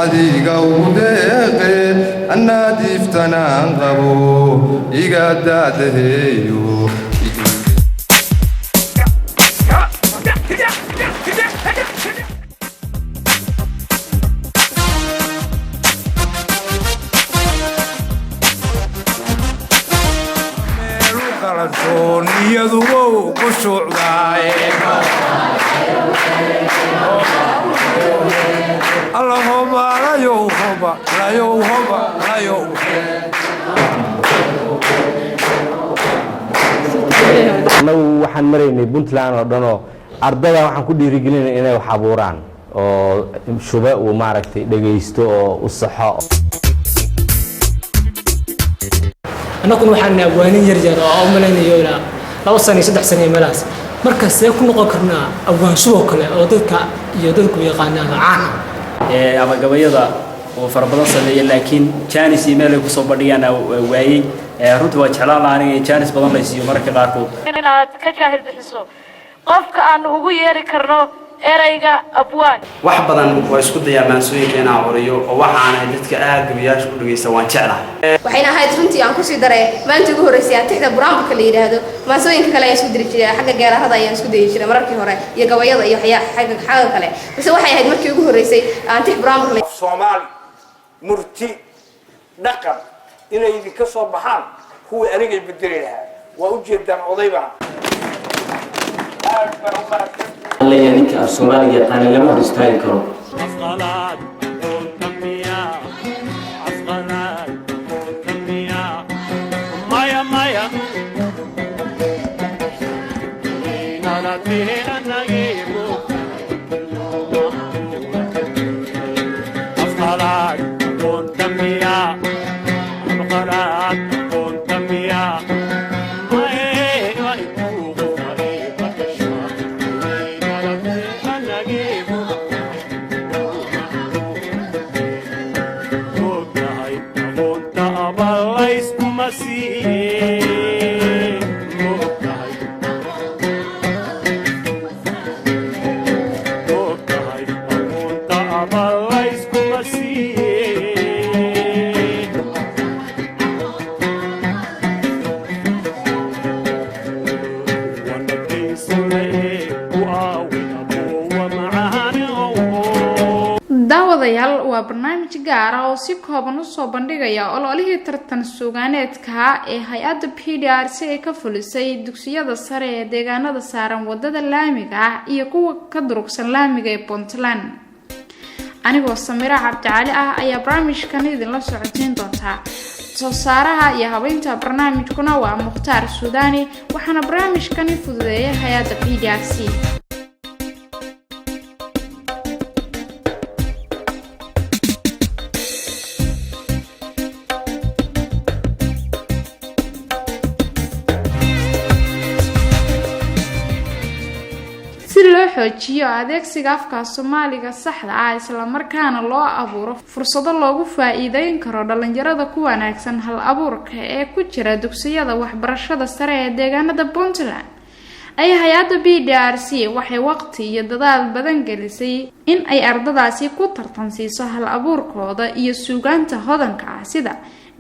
adiga u deeqe annaadiftanaan qabo iga daadaheeyo meelu qalansoon iyadu wow ku socdaaye اللهم لا يوهب لا يوهب لا يوهب anagu waxaan maraynay Puntland oo dhan oo ardayda waxaan ku dhiirigelinay inay wax abuuraan oo shuba uu maaragtay dhageysto oo u saxo anaguna waxaan abwaanin yar oo umaleeyo ilaa 2 sano 3 sano meelaas marka see ku noqon karnaa abwaan shubo kale oo dadka iyo dadku yaqaanaan caan ama gabayada oo farabadan sameeyay laakiin Janice email ay ku soo badhiyaan waayay runtii waa jeclaan lahaa aniga Janice badan la siiyo marka qaarkood inaad ka jaahil bixiso qofka aan ugu yeeri karno erayga abwaan wax badan waa isku dayaa maansooyinka horiyo oo waxaana dadka aad gabayaash ku dhageysan waan jeclahay waxayna ahayd runtii aan ku sii daray maanta ugu horeysay tixda buraanka la yiraahdo maansooyinka kale ay isku diri jiray xagga geerarada ayaan isku dayay jiray markii hore iyo gabayada iyo xagga kale balse waxay ahayd markii ugu horeysay aan tix buraanka la Soomaali murti dhaqan inay idinka soo baxaan kuwa aniga bedeli lahaa waa u jeedaan odayba الله يعنيك الصومالية أنا لما أستاهل كرو. أصغلات كمية أصغلات كمية مايا مايا نالا فينا نجيب أصغلات كمية أصغلات كمية daawadayaal waa barnaamij gaar ah oo si kooban u soo bandhigaya ololihii tartan suugaaneedka ee hay'adda PDRC ay ka fulisay dugsiyada sare ee deegaanada saaran wadada laamiga ah iyo kuwa ka durugsan laamiga ee Puntland anigoo Samira Cabdi ah ayaa barnaamijkan idin la socodsiin doonta soo saaraha iyo habeynta barnaamijkuna waa Mukhtaar Suudaani waxaana barnaamijkan fududeeyay hay'adda PDRC xoojiyo adeegsiga afka Soomaaliga saxda ah isla markaana loo abuuro fursado loogu faa'iideyn karo dhalinyarada ku wanaagsan hal abuurka ee ku jira dugsiyada waxbarashada sare ee deegaanada Puntland ay hay'adda PDRC waxay waqti iyo dadaal badan gelisay in ay ardadaasi ku tartansiiso hal abuurkooda iyo suugaanta hodanka ah sida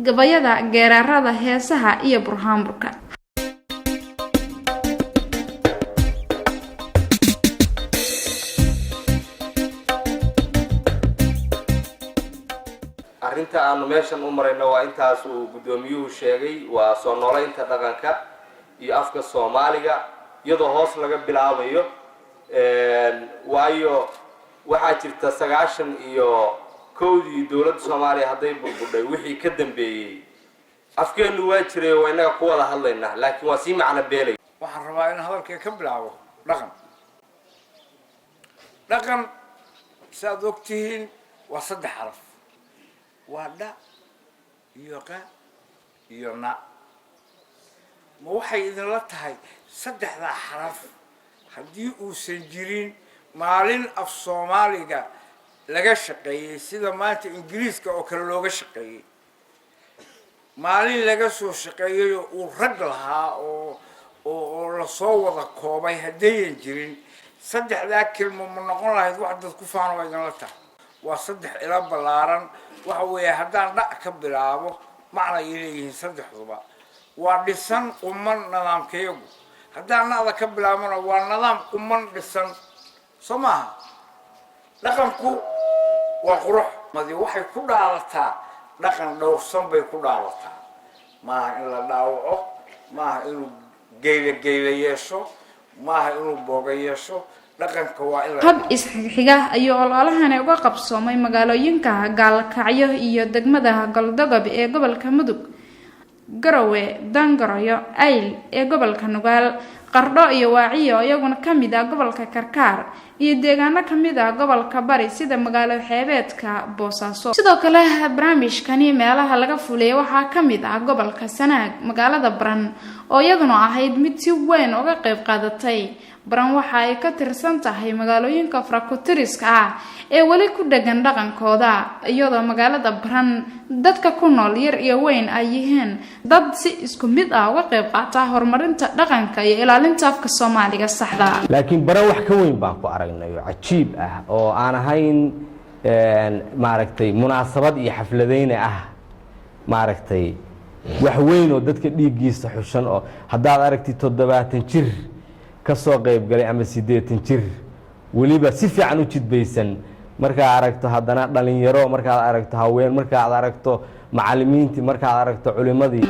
gabayada geerarada heesaha iyo burhaanburka arinta aanu meeshan u marayno waa intaas uu gudoomiyuhu sheegay waa soo noolaynta dhaqanka iyo afka Soomaaliga iyadoo hoos laga bilaabayo waayo waxa jirta 90 iyo koodii dawladda Soomaaliya haday burbudhay wixii ka dambeeyay afkeenu waa jiray oo inaga ku wada hadlaynaa laakiin waa si macna beelay waxaan rabaa in hadalkay ka bilaabo dhaqan saad ogtihiin waa 3 xaraf ودا يوقع يونا ما waxay idin la tahay 3 xaraf hadii uu sanjirin maalin af Soomaaliga laga shaqeeyay sida maanta Ingiriiska oo kale looga shaqeeyay maalin laga soo shaqeeyay oo rag lahaa oo la soo wada koobay haddayan jirin saddexdaa kelmo ma noqon lahayd wax dad ku faano waa idinla tahay waa saddex ila ballaaran waxa weeye haddaan dhac ka bilaabo macna ay leeyihiin saddexduba waa dhisan quman nidaamkeegu haddaan nacda ka bilaabana waa nidaam quman dhisan soo maaha dhaqanku waa qurux madi waxay ku dhaalataa dhaqan dhowrsan bay ku dhaalataa maaha in la dhaawaco maaha inuu geyla yeesho maaha inuu booga yeesho dhaqanka waa in hab isxiga ayuu ololahani uga qabsoomay magaalooyinka Gaalkacyo iyo degmada Galdogob ee gobolka Mudug Garowe Dangarayo Ayl ee gobolka Nugaal Qardho iyo Waaciyo iyaguna kamid ah gobolka Karkaar iyo deegaano kamid ah gobolka Bari sida magaalada xeebeedka Boosaaso sidoo kale barnaamijkani meelaha laga fulay waxa kamid ah gobolka Sanaag magaalada Baran oo iyaduna ahayd mid si weyn uga qayb qaadatay Baran waxa ay ka tirsan tahay magaalooyinka Afrakutiriska ah ee wali ku dhagan dhaqankooda iyadoo magaalada Baran dadka ku nool yar iyo weyn ay yihiin dad si isku mid ah uga qayb qaata horumarinta dhaqanka iyo ilaalinta afka Soomaaliga saxda ah laakiin Baran wax ka weyn baan ku aragnay oo cajiib ah oo aan ahayn maaragtay munaasabad iyo xafladeyn ah maaragtay wax weyn oo dadka dhiigiisa xushan oo haddaad aragtid 70 jir ka soo qayb galay ama 80 jir waliba si fiican u jidbaysan marka aragto haddana dhalinyaro marka aragto haween marka aragto macallimiintii marka aragto culimadii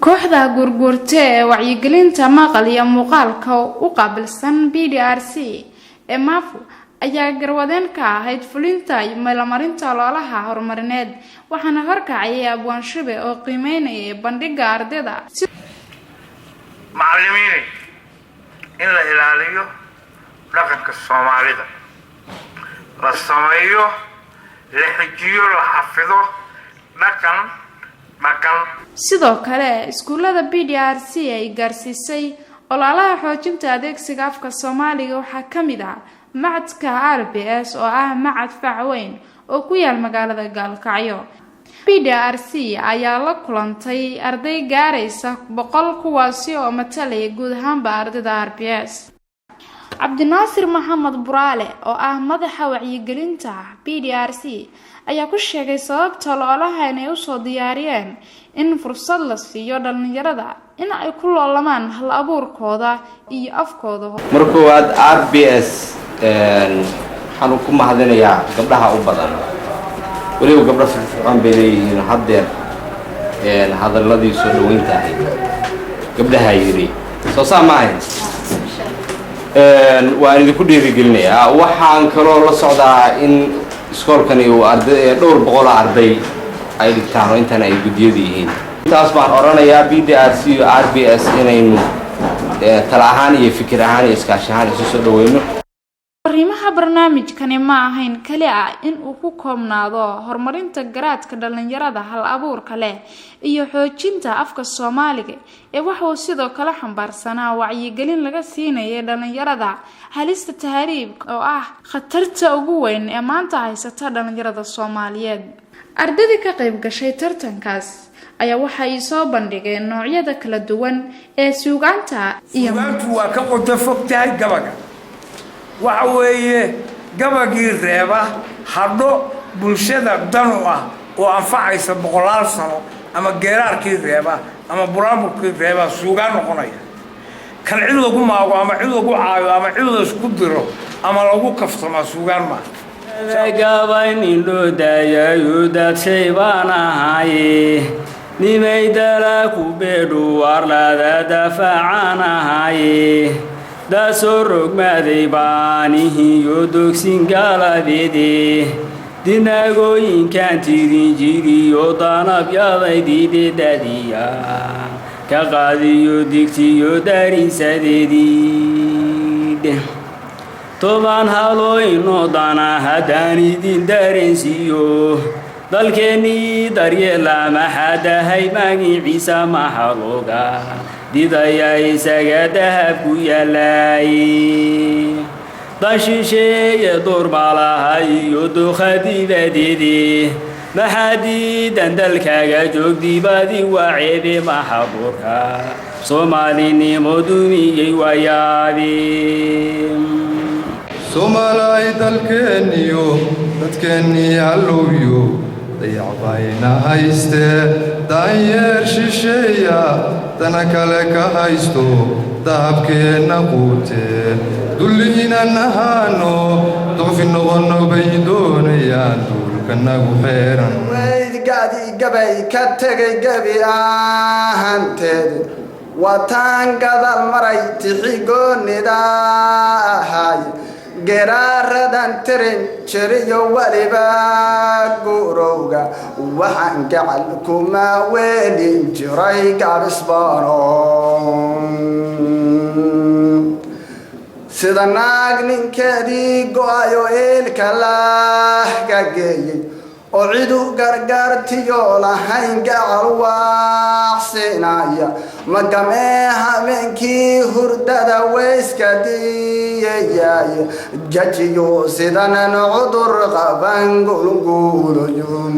kooxda gurgurta ee wacyigelinta maqal iyo muuqaalka u qaabilsan PDRC ee Maafu ayaa garwadeen ka ahayd fulinta iyo meelmarinta loolaha horumarineed waxaana horkacay abwaan shibe oo qiimeynaya bandhiga ardayda macallimiin in la ilaaliyo dhaqanka Soomaalida la sameeyo la xijiyo la xafido dhaqan sidoo kale iskuulada PDRC ay gaarsiisay ololaha xoojinta adeegsiga afka Soomaaliga waxaa kamid ah macadka RBS oo ah macad fac weyn oo ku yaal magaalada Gaalkacyo. PDRC ayaa la kulantay arday gaaraysa 100 kuwaasi oo matalaya guud ahaanba ardayda RBS. Cabdinaasir Maxamed Buraale oo ah madaxa wacyigelinta PDRC ayaa ku sheegay sababta ololaha inay u soo diyaariyeen in fursad la siiyo dhalinyarada in ay ku loolamaan hal abuurkooda iyo afkooda. markuu aad RBS waxaan ku mahadinayaa gabdhaha u badan waliba gabdho firfircoon bay leeyihiin haddeer hadalladii soo dhaweynta ahayd gabdhaha yiri soo saamayn waan idinku dhiirigelinayaa waxaan kaloo la socdaa in iskoolkani uu dhowr boqol arday ay dhigtaan oo intan ay guddiyada yihiin intaas baan oranayaa PDRC iyo RBS inaynu tala ahaan iyo fikir ahaan iyo iskaashi ahaan isu soo dhaweyno. Arrimaha barnaamijkani ma ahayn kali ah in uu ku koobnaado horumarinta garaadka dhalinyarada hal abuurka leh iyo xoojinta afka Soomaaliga ee waxa uu sidoo kale xambaarsanaa wacyigelin laga siinayo dhalinyarada halista tahriibka oo ah khatarta ugu weyn ee maanta haysata dhalinyarada Soomaaliyeed. Ardayda ka qayb gashay tartankaas ayaa waxa ay soo bandhigeen noocyada kala duwan ee suugaanta iyo waa ka qoto fogtahay gabaga waxa weeye gabagii reeba hadho bulshada danu ah oo anfacaysa boqolaal sano ama geeraarkii reeba ama buraamurkii reeba suugaan noqonaya kan cid lagu maago ama cid lagu caayo ama cid la isku diro ama lagu kaftama suugaan ma gabaynin loo daayayo dad shay baan ahaye nimay dala ku beedhu warlada dafacaan ahaye da soo rogmaaday baanihiyo dogsin gaaladeede dinagooyinkan tirin jiriyo danabyadaydide dadiya ka qaadiyo digtiyo darinsadeedii toban halooyinoo dana haddaan idin dareensiiyo dalkeennii daryeela maxadahay magiciisa maxalooga didaya isaga dahab ku yaalay dashisheeye durmalaha iyo dukhadibadeede maxaadiidan dalkaaga joogdibadi waa ceebe maxabuurka soomaalinimo dumiyey waayaabe Somalay dalkeeniyo dadkeennii hallowyo dayacbayna hayste daanyeer shisheeya dana kale ka haysto dahabkeenna quute dulliinan ahaano doqfi noqonno bay doonayaan duulkanagu xeeran weydgaadii gabay ka tegay gebi ahanteed wataan gadal maray tixigoonidahay geraaradan tirin jiriyo waliba gurowga waxaan gacal kuma weelin jiray gabisbano sida naag ninkeedii go-ayo eelka lahga geeyey oo cidu gargaartiyo lahayn gacal waaqsinaya magamee habeenkii hurdada weyska diyayay jajiyo sidanan cudur qaban gulguluyun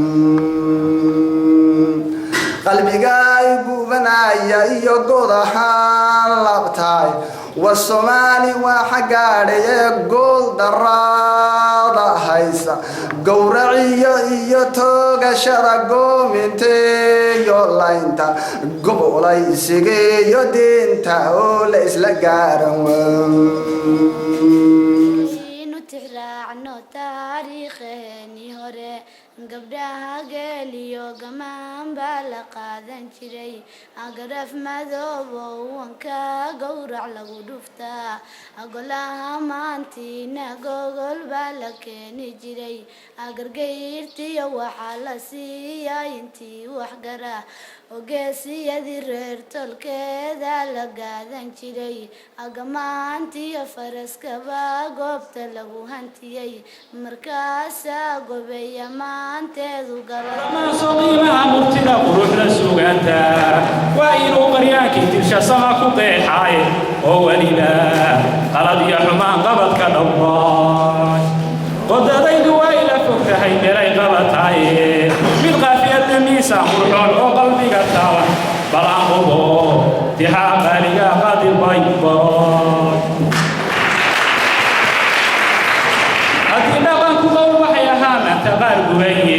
qalbigay gubanaya iyo godahaan labtaay والصومالي وحقاري قول دراضة هايسا قورعي يتوغ شرقو من تيو لاينتا قبولي سيقي يدينتا وليس لقارن عنو تاريخيني هوري قبلها قاليو قمان بالقادن جري أقرف مذوبو وانكا قورع لغو دفتا أقولها مانتينا قوغل بالكيني جري أقرقيرتي وحالسي ينتي وحقرا وقاسي يدي ريرتو الكيدا لقادن جري أقمانتي فرسكبا قوبت لغو هانتي مركاسا قبيا مان maanteedu gala qiimaha murtida quruxda suugaanta waa inuu qaryaankii tirsha sama ku qeexaaye oo weliba qalad iyo xumaan qabadka dhowray wadadaydu waa ila fog tahay meelay qabataaye mid qaafiyadda miisaan qurxoon oo qalbiga taaban balaan qubo tixaa qaaliga qadir bayboy haddii dhaqankuba waxay ahaa maanta qaar gubaye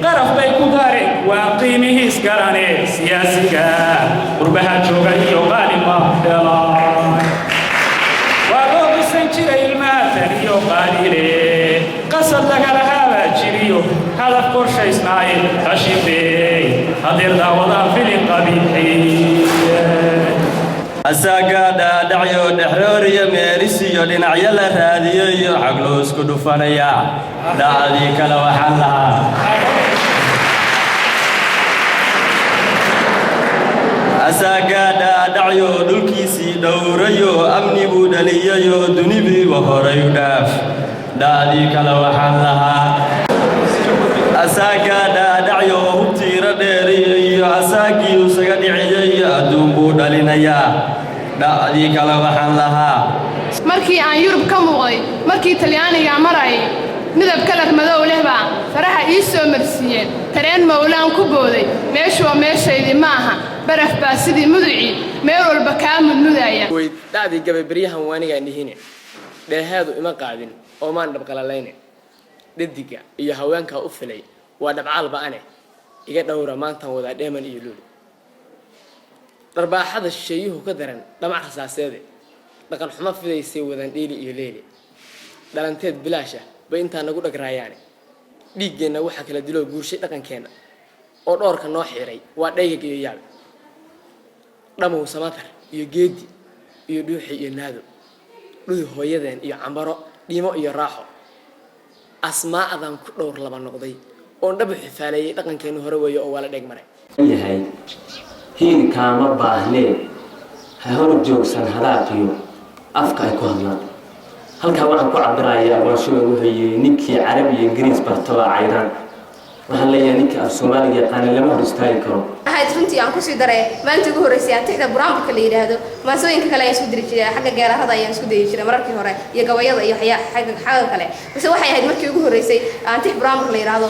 qaraf bay ku daareen waa qiimihiis garane siyaasiga qurbaha jooga iyo qaalima dhelay waa loo dhisan jiray ilmaatan iyo qaaliile qasad lagala haabaa jiriyo hadaf qorshaysnaaye hashibey hadeer daawadaan filin qabiixiye asaga dhaadhacyo dhexrooriyo meerisiyo dhinacyo la raadiyo iyo xaglo isku dhufanaya dhacdii kale waxaan lahaa asaga dhaadhacyo dhulkiisii dhowrayo amni buu dhaliyayo dunidiiba horay u dhaaf dhacdii kale waxaan lahaa asaga dhaadhacyo hubtiira dheeriyo iyo asaagii usaga dhiciyo iyo adduun buu dhalinayaa dhacdii kale waxaan lahaa markii aan yurub ka muuqday markii talyaaniga marayay midab kalar madow leh baa faraha ii soo marsiiyeen tareen mawlaan ku booday meeshu waa meeshaydii maaha baraf baa sidii muducii meel walba kaa mudmudaya dhacdii gabaybaryahan waanigaan dhihine dheeheedu ima qaadin oo maan dhabqalalayne dhadiga iyo haweenkaa u filay waa dhabcaalba ane iga dhowra maantaan wadaa dheeman iyo luuli dharbaaxada shisheeyuhu ka daran dhamac rasaaseede dhaqan xumo fidaysay wadaan dheeli iyo leeli dhalanteed bilaasha bay intaa nagu dhagraayaane dhiiggeenna waxaa kala diloo guurshay dhaqankeenna oo dhoorka noo xiiray waa dhaygag iyo yaabe dhamow samatar iyo geedi iyo dhuuxi iyo naado dhudi hooyadeen iyo cambaro dhiimo iyo raaxo asmaa'adaan ku dhowr laba noqday oon dhabu xifaaleeyey dhaqankeennu hore weeye oo waa la dheeg maray yahay hiil kaama baahnee ha hor joogsan hadaaqiyo afka ay ku hadlaan halkaa waxaan ku cabirayaa aqoonshaga wuxuu yidhi ninkii carabi iyo ingiriis bartaba cayraan waxaan leeyahay ninkii af soomaaliga yaqaana lama hor istaagi karo ahayd runtii aan kusii daray maanta ugu horreysay atixda buraanburka la yidhaahdo maasooyinka kale ayaan isku diri jiray xagga geerarada ayaan isku dayi jiray mararkii hore iyo gabayada iyo xagga kale base waxay ahayd markii ugu horreysay antix buraanbur la yidhaahdo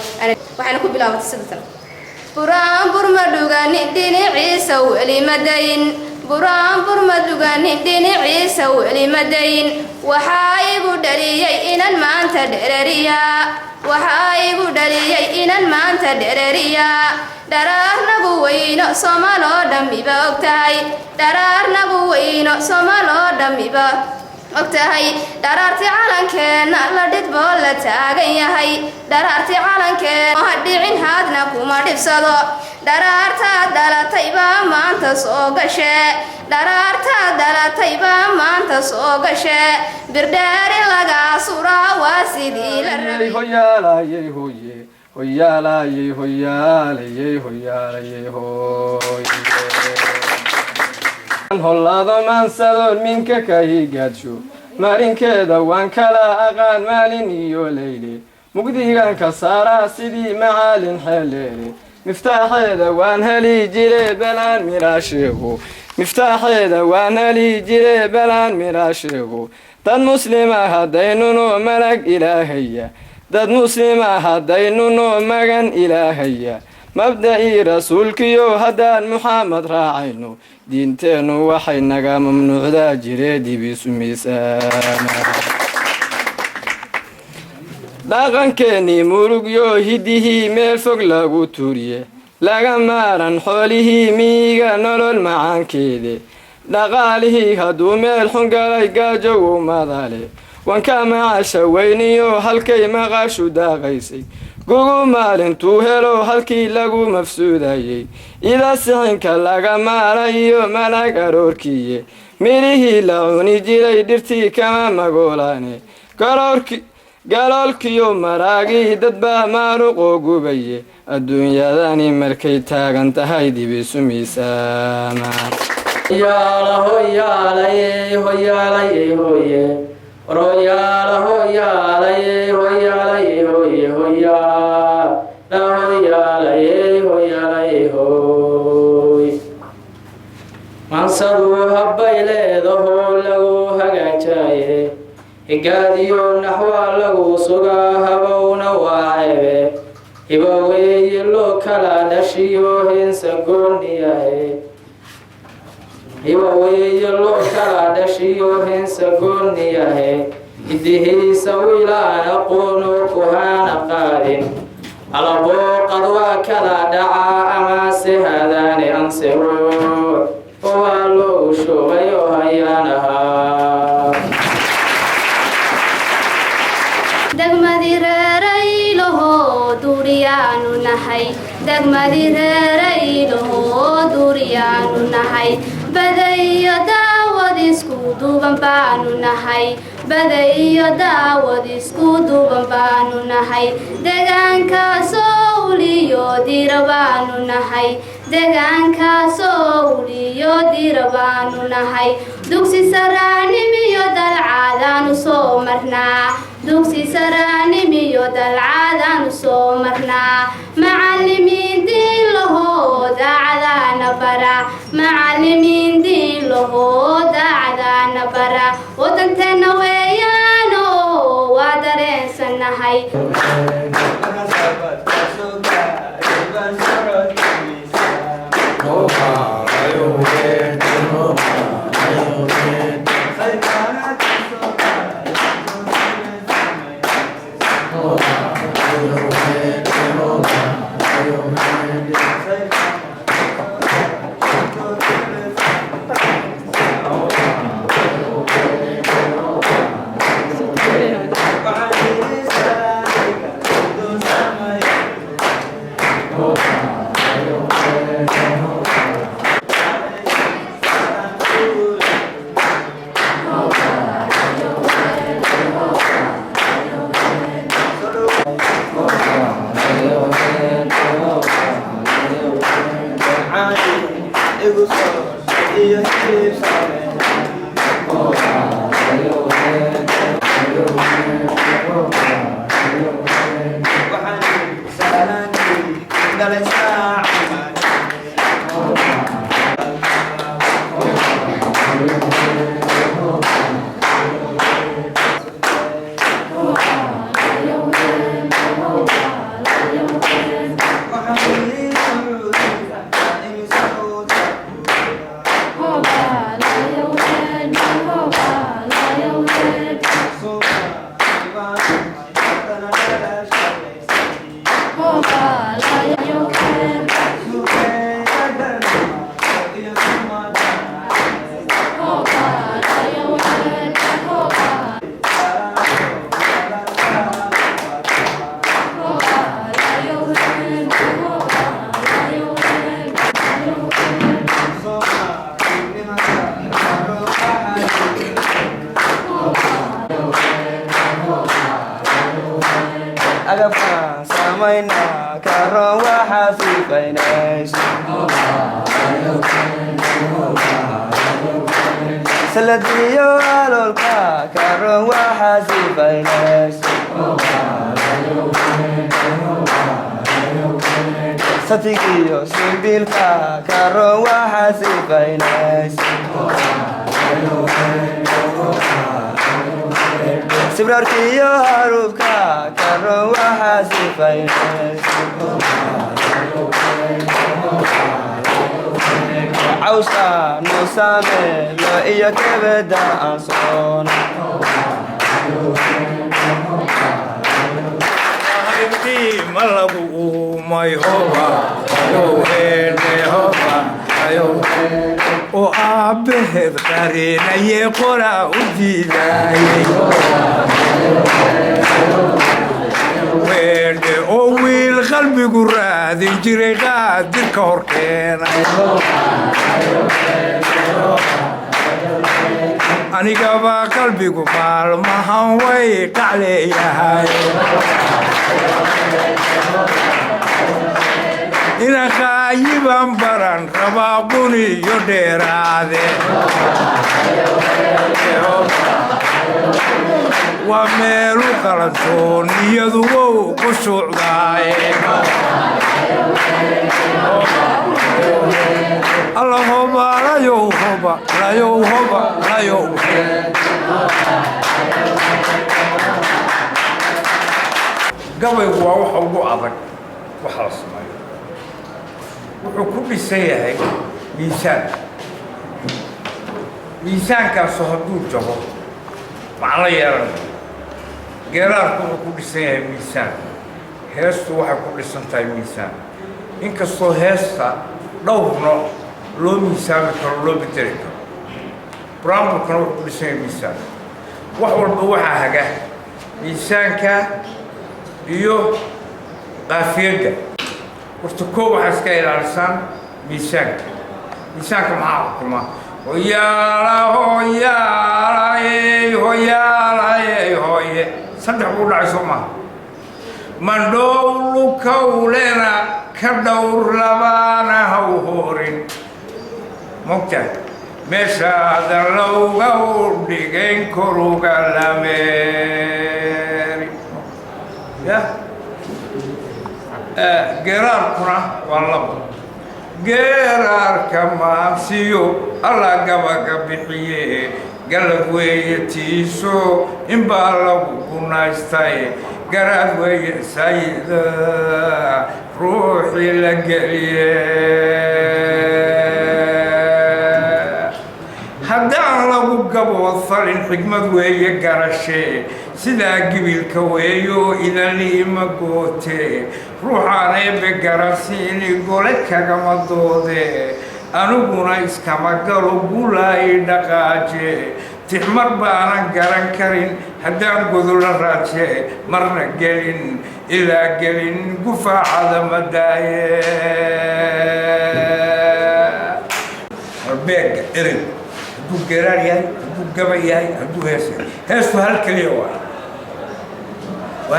waxayna ku bilaabatay sida tan buraanbur ma dhuganin dhinaciisa weli madayn buraanbur ma dhuganin dhinaciisa weli madayn waxaa igu dhaliyey inan maanta dhereriya waxaa igu dhaliyey inan maanta dhereriya dharaarnagu weyno somaloo dhammiba ogtahay dharaarnagu weyno somaloo dhammiba ogtahay dharaarti calankeenna la dhidboo la taagan yahay dharaarti calankeenna ha dhicin haadna kuma dhibsado dharaartaad dhalatay baa maanta soo gashee dharaartaad dhalatay baa maanta soo gashee birdheeri lagaa suraa waa sidii la rabay hoyaalayey hoye hoyaalayey hoyaalayey hoyaalayey hoye hollaado maansadoon minka kahigaadsho maalinkeeda waan kala aqaan maalin iyo leyle mugdigan ka saaraa sidii macaalin xeeleere miftaaxeeda waan heli jire balaan miraasheego miftaaxeeda waan heli jire balaan miraasheego dad muslima haddaynuno malag ilaahaya dad muslima haddaynuno magan ilaahaya mabda'ii rasuulkiyo haddaan muxamed raacayno diinteennu waxay naga mamnuucdaa jiree dibisu miisaama dhaqankeennii murugyo hiddihii meel fog lagu turiye laga maaran xoolihii miyiga nolol macaankeede dhaqaalihii hadduu meel xun galay gaajow madale wanka macasha weyniyo halkay maqashu daaqaysay gugu maalintuu helo halkii lagu mafsuudayey ida sixinka laga maalayo malag aroorkiiye midhihii la cuni jiray dhirtii kama magoolaane galoolkiyo maraagii dadbaa maaruqoo gubaye adduunyadani markay taagan tahay dibisu miisaama mansadu habbay leedaho lagu hagaajaye higaadiyo naxwa lagu sugaa habowna waa ceebe hiba weeye loo kala dhashiyo heensa gooniyahe hiba weeye loo kala dhashiyo heensa gooniyahe hidihiisa wiilaan aqoono kuhaana qaadin alabooqad waa kala dhacaa amase hadaane ansero waa loo shubayo hayaanahaa degmadii reeraylaho duuriyaanu nahay degmadii reeraylaho duuriyaanu nahay badayo daawad isku duuban baanu nahay badayo daawad isku duuban baanu nahay deegaankaasoo uliyo dira baanu nahay deegaankaasoo uliyo dira baanu nahay dugsi saraanimiyo dalcaadaanu soo marnaa dugsi saraanimiyo dalcaadaanu soo marnaa macallimiin diin lahoo daacadaana bara macallimiin diin lahoo daacadaana bara wadanteenna weeyaano waa dareensannahay saladiyo alolka karon waxaasibaynays satigiyo simbilka karon waxaasibaynays sibrarkiyo harubka karon waxaasibaynays cawska nuusame lo iyo kebeda aan soon ma lagu uumay hoba ayow heerne hoba ayow oo aabbaheed qarinaye qora u diidaayay weerde oo wiil qalbigu raadin jiray qaadirka hor keenay anigaba qalbigu maalmahan way qacleeyahay ina qaayiban baran rabaa quni iyo dheeraade waa meelu qalantoon iyadu wow ku shuucdaaye layow hoba layow gabaygu waa waxa ugu adag waxa la sameeyo wuxuu ku dhisan yahay miisaan miisaankaasu hadduu jabo macno yeelan geeraarku wuxuu ku dhisan yahay miisaan heestu waxay ku dhisan tahay miisaan inkastoo heesta dhowrno loo miisaami karo loo bedeli karo buraanburkana wuxuu ku dhisan yahay miisaan wax walba waxaa haga miisaanka iyo qaafiyadda horta koo waxaa iska ilaalisaan miisaanka miisaanka maxaa xukuma hoyaala hoyaalaye hoyaalaye hoye saddex buu dhacay soo maaha mandhowlu kawlena ka dhowr labaana haw horin mogtahay meeshaadan lowga u dhigayn koruga lameeri ya geeraarkuna waa laba geeraarka maabsiyo alla gabaga bixiye galad weeye tiiso inbaa lagu gunaystay garaad weeye sayida ruuxii la geliye haddaan lagu gaboodfalin xigmad weeye garashe sidaa gibilka weeyo idan liima goote ruuxaan eebbe garansiini gole kagama doode aniguna iskama galo gulaayi dhaqaaje tixmar baanan garan karin haddaan godola raaje marna gelin ilaa gelin gufaacada ma daaye harbeega erin hadduu geeraar yahay hadduu gaba yahay hadduu hees yahay heestu hal keliya waa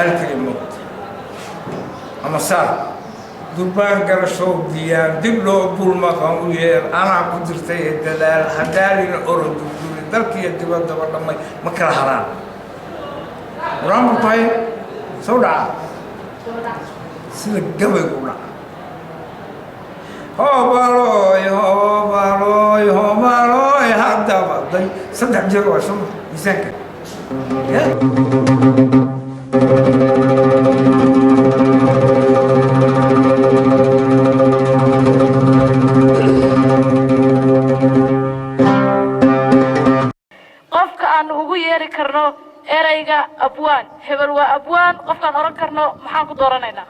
hal keliya moogta ama saar durbaan garashow diyaan dib loo dulmaqan u yeer anaa ku jirtay ee dadaal hadaalina orodugduri dalkiiyo dibaddaba dhammay ma kala haraan buraanburku hay soo dhaca sida gabaygu dhaca hobalooy hobalooy hobalooy haddaba day saddex jeer waa soo miisaanka qofka aan ugu yeeri karno erayga abwaan hebel waa abwaan qofkaan oran karno maxaan ku dooranaynaa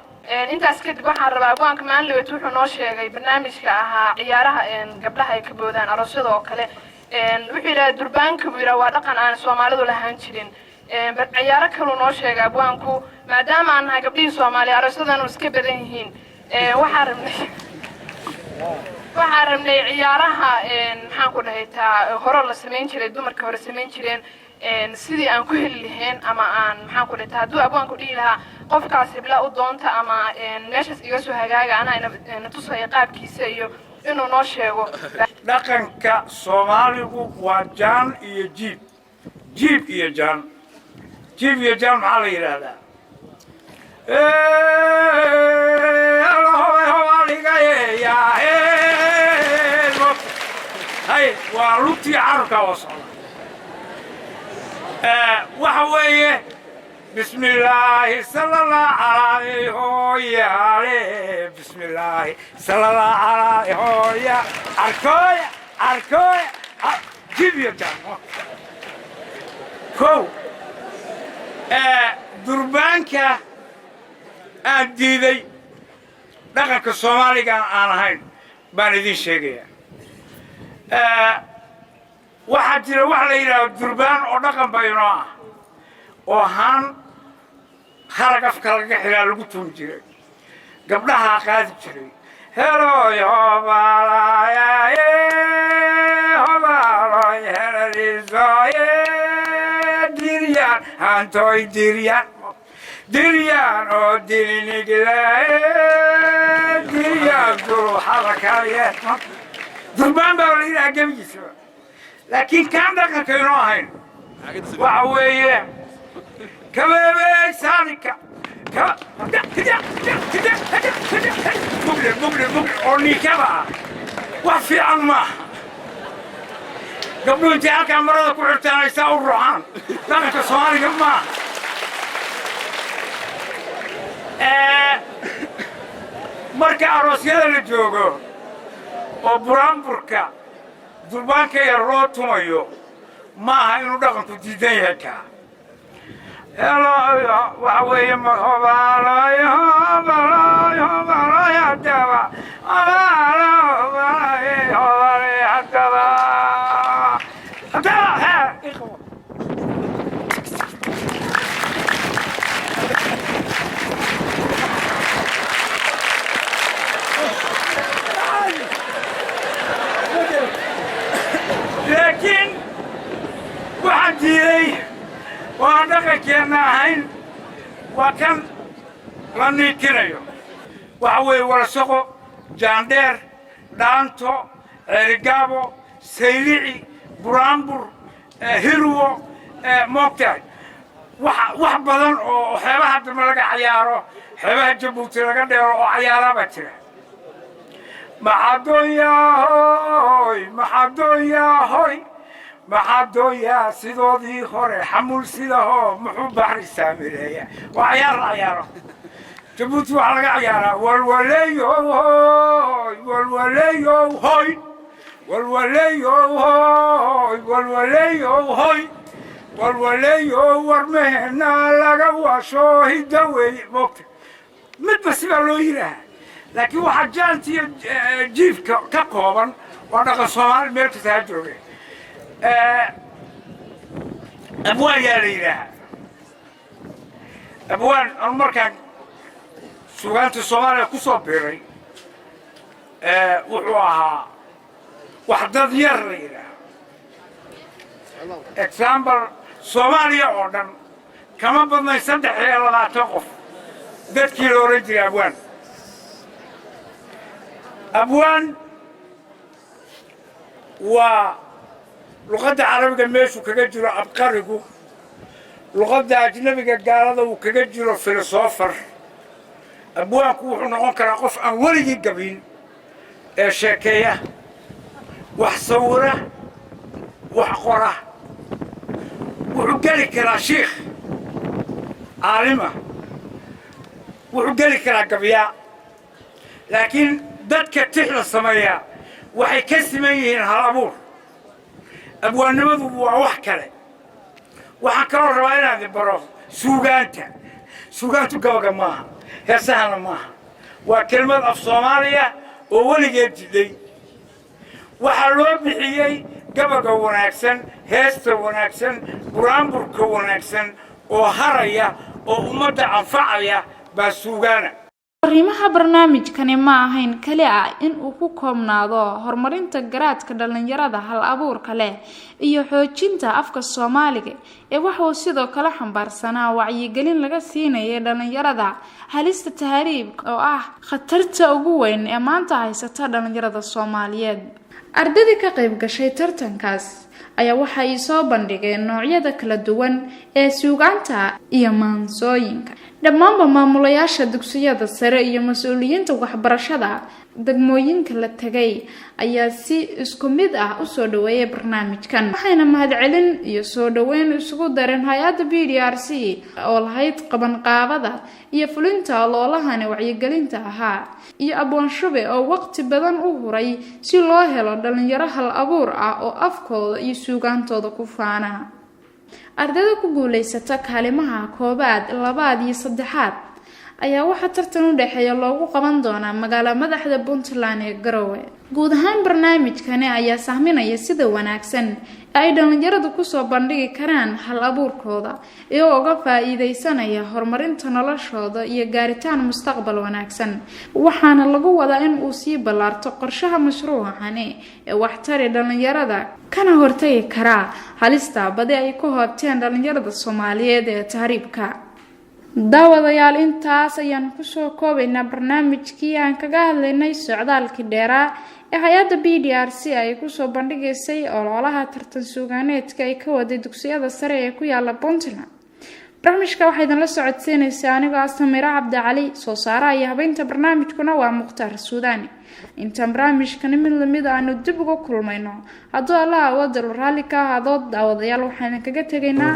intaas kadib waxaan rabaa abwaanka maalinlewet wuxuu noo sheegay barnaamijka ahaa ciyaaraha gabdhaha ay ka boodaan aroosyada oo kale wuxuu yidhaha durbaanka buu yidhaha waa dhaqan aan soomaalidu lahaan jirin ciyaaro kaluu noo sheegay abwaanku maadaama aan nahay gabdhihii soomaaliya aroosyadanu iska badan yihiin waxaan rabnay ciyaaraha maxaan ku dhahay taa hore la samayn jiray dumarka hore samayn jireen sidii aan ku heli lahayn ama aan maxaan ku dhahay taa hadduu abwaanku dhihi lahaa qofkaas hebla u doonta ama meeshaas iga soo hagaaga anaa na tusaya qaabkiisa iyo inuu noo sheego dhaqanka soomaaligu waa jaan iyo jiib jiib iyo jaan jiib iyo jaan maxaa la yidhaahdaa hay waa lugtii carabka oo socda waxa weeye بسم الله صلى الله عليه ويا بسم الله صلى الله عليه ويا أركويا أركويا جيب يا جماعة كو دربانك أديدي دقك الصومالي كان أنا هين باندي شيء واحد جرى واحد يلا دربان ودقن بيناه وهان خرج أفكار كحيل لقطهم جري قبلها قاعد جري هلو يا بالا يا بالا يا رزايا ديريان أنتوي ديريان ديريان أو ديريني كلا ديريان دو حركات دربان بقولي أجمع جسوا لكن كان ده كينوهين وعويه كبابي سانيكا كبا كدا مبلغ أوني كبا وفي عما gabdhuhu intay halkaa marada ku xirtaan ay saa u ruuxaan dhaqanka soomaaliga maaha marka aroosyada la joogo oo buraanburka durbaanka yar loo tumayo maaha inuu dhaqanku diidan yahay kaa waxa weeye laakiin waxaan diiday waan dhaqankeenna ahayn waa kan la niikinayo waxa weeye warasaqo jaandheer dhaanto ceerigaabo saylici buraanbur hirwo moogtahay wax badan oo xeebaha dambe laga cayaaro xeebaha jabuuti laga dheero oo cayaaraabaa jira maxaadooyaa sidoodii hore xamul sidahoo muxuu baxri saamileeya waa cayaar la cayaaro jabuuti waxaa laga cayaaraa walwaleeyohoy walwaleeyohoy walwaleeyohoy walwaleeyohoy walwaleeyo warmehena laga washo hidda weeye moogta midba sibaa loo yidhaaha laakiin waxaa jaanta iyo jiifka ka kooban waa dhaqan soomaali meel kasta ha jooge abwaan yaa la yidhaahaa abwaan anu markaan sugaanta soomaaliya ku soo biiray wuxuu ahaa wax dad yar la yidhaaha example soomaaliya oo dhan kama badnay 23 qof dadkii la oran jiray abwaan abwaan waa luqadda carabiga meeshuu kaga jiro abqarigu luqadda ajnabiga gaalada uu kaga jiro filosofar abwaanku wuxuu noqon karaa qof aan weligii gabin ee sheekeeya wax sawira wax qora wuxuu geli karaa shiikh caalima wuxuu geli karaa gabyaa laakiin dadka tixda sameeya waxay ka siman yihiin hal abuur abwaannimadu waa wax kale waxaan kaloo rabaa inaad baro suugaantu gabaga maaha heesahana maaha waa kelmad af soomaaliya oo weligeed jidhay waxaa loo bixiyey gabaga wanaagsan heesta wanaagsan buraanburka wanaagsan oo haraya oo ummadda anfacaya baa suugaana arrimaha barnaamijkani ma ahayn kali ah in uu ku koobnaado horumarinta garaadka dhalinyarada hal abuurka leh iyo xoojinta afka Soomaaliga ee waxa sidoo kale xambaarsanaa wacyigelin laga siinayo dhalinyarada halista tahriibka oo ah khatarta ugu weyn ee maanta haysata dhalinyarada Soomaaliyeed ardayda ka qayb gashay tartankaas ayaa waxa ay soo bandhigeen noocyada kala duwan ee suugaanta iyo maansooyinka dhammaan maamulayaasha dugsiyada sare iyo mas'uuliyiinta waxbarashada degmooyinka la tagay ayaa si isku mid ah u soo dhaweeyay barnaamijkan waxayna mahadcelin iyo soo dhaweyn isugu dareen hay'adda BDRC oo lahayd qabanqaabada iyo fulinta loolahana wacyigelinta ahaa iyo abwan shube oo waqti badan u huray si loo helo dhalinyaro hal abuur ah oo afkooda iyo suugaantooda ku faana ardayda ku guuleysata kaalimaha koobaad labaad iyo saddexaad ayaa waxa tartan u dhaxeeya loogu qaban doonaa magaalada madaxda Puntland ee Garowe guud ahaan barnaamijkani ayaa sahminaya sida wanaagsan ay dhalinyaradu ku soo bandhigi karaan hal abuurkooda iyo uga faa'iideysanaya horumarinta noloshooda iyo gaaritaan mustaqbal wanaagsan waxaana lagu wadaa in uu sii balaarto qorshaha mashruucani ee waxtari dhalinyarada kana hortagi kara halista badi ay ku horteen dhalinyarada Soomaaliyeed ee tahriibka daawadayaal intaas ayaan ku soo koobaynaa barnaamijkii aan kaga hadlaynay socdaalkii dheeraa ee hay'adda BDRC ay ku soo bandhigaysay ololaha tartan suugaaneedka ay ka waday dugsiyada sare ee ku yaala Puntland barnaamijka waxaa idinla socodsiinaysaa anigoo ah Samira Cabdi Cali soo saaraha iyo habeynta barnaamijkuna waa Mukhtaar Suudaani intaan barnaamijkan mid lamid ah aanu dib uga kulmayno hadduu Allah awood raalli ka ahaado daawadayaal waxaan kaga tegaynaa